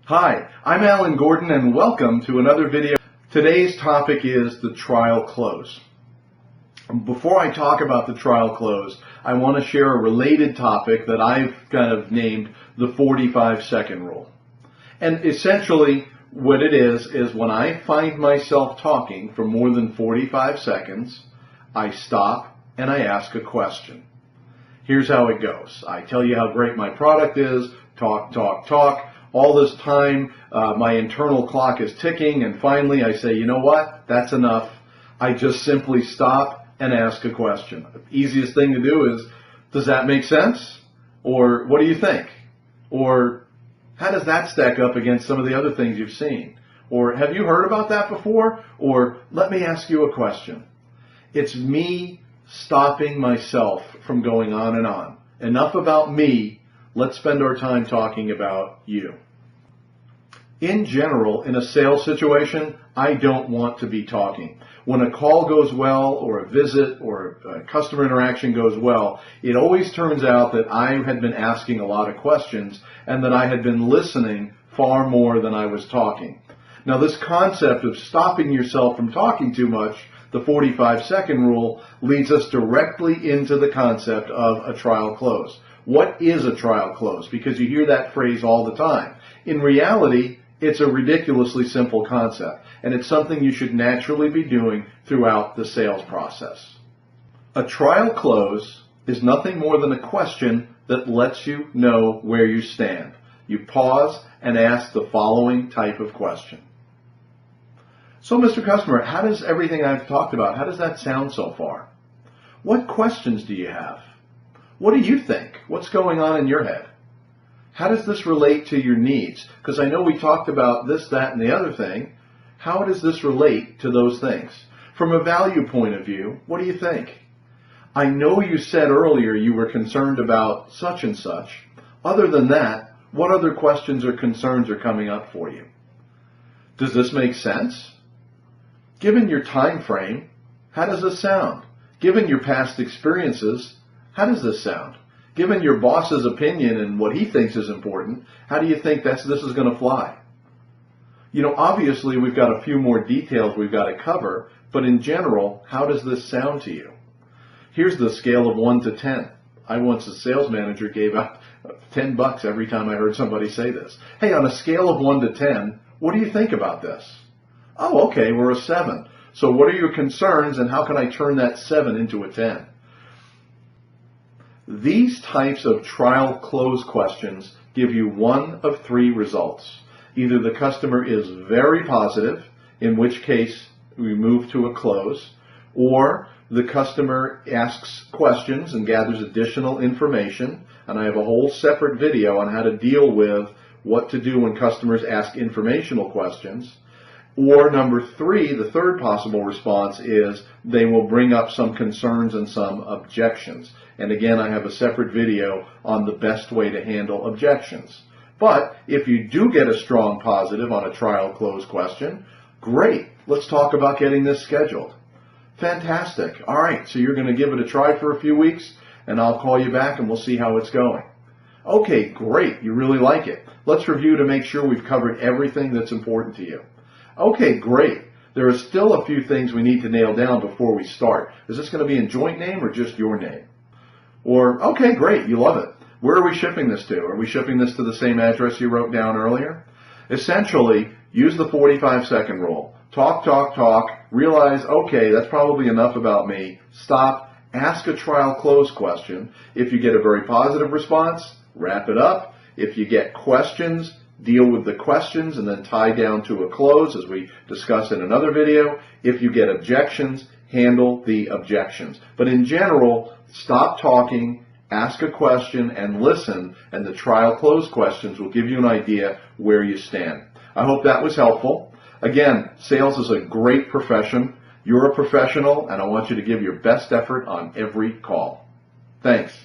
Hi, I'm Alan Gordon and welcome to another video. Today's topic is the trial close. Before I talk about the trial close, I want to share a related topic that I've kind of named the 45-second rule. And essentially what it is when I find myself talking for more than 45 seconds, I stop and I ask a question. Here's how it goes. I tell you how great my product is, talk. All this time, my internal clock is ticking, and finally I say, you know what? That's enough. I just simply stop and ask a question. The easiest thing to do is, does that make sense? Or what do you think? Or how does that stack up against some of the other things you've seen? Or have you heard about that before? Or let me ask you a question. It's me stopping myself from going on and on. Enough about me. Let's spend our time talking about you. In general, in a sales situation, I don't want to be talking. When a call goes well, or a visit, or a customer interaction goes well, it always turns out that I had been asking a lot of questions and that I had been listening far more than I was talking. Now, this concept of stopping yourself from talking too much, the 45-second rule, leads us directly into the concept of a trial close. What is a trial close? Because you hear that phrase all the time. In reality, it's a ridiculously simple concept, and it's something you should naturally be doing throughout the sales process. A trial close is nothing more than a question that lets you know where you stand. You pause and ask the following type of question. So, Mr. Customer, how does everything I've talked about, how does that sound so far? What questions do you have? What do you think? What's going on in your head? How does this relate to your needs? Because I know we talked about this, that, and the other thing. How does this relate to those things? From a value point of view, what do you think? I know you said earlier you were concerned about such and such. Other than that, what other questions or concerns are coming up for you? Does this make sense? Given your time frame, how does this sound? Given your past experiences, how does this sound? Given your boss's opinion and what he thinks is important, how do you think this is going to fly? You know, obviously we've got a few more details we've got to cover, but in general, how does this sound to you? Here's the scale of 1 to 10. I once, as a sales manager, gave out $10 every time I heard somebody say this. Hey, on a scale of 1 to 10, what do you think about this? Oh, okay, we're a 7. So what are your concerns and how can I turn that 7 into a 10? These types of trial close questions give you one of three results. Either the customer is very positive, in which case we move to a close, or the customer asks questions and gathers additional information, and I have a whole separate video on how to deal with what to do when customers ask informational questions. Or number three, the third possible response is they will bring up some concerns and some objections. And again, I have a separate video on the best way to handle objections. But if you do get a strong positive on a trial close question, great. Let's talk about getting this scheduled. Fantastic. All right, so you're going to give it a try for a few weeks, and I'll call you back and we'll see how it's going. Okay, great. You really like it. Let's review to make sure we've covered everything that's important to you. Okay, great. There are still a few things we need to nail down before we start. Is this going to be in joint name or just your name? Or, okay, great, you love it. Where are we shipping this to? Are we shipping this to the same address you wrote down earlier? Essentially, use the 45-second rule. Talk, realize, okay, that's probably enough about me. Stop, ask a trial close question. If you get a very positive response, wrap it up. If you get questions, deal with the questions and then tie down to a close, as we discussed in another video. If you get objections, handle the objections. But in general, stop talking, ask a question, and listen, and the trial close questions will give you an idea where you stand. I hope that was helpful. Again, sales is a great profession. You're a professional, and I want you to give your best effort on every call. Thanks.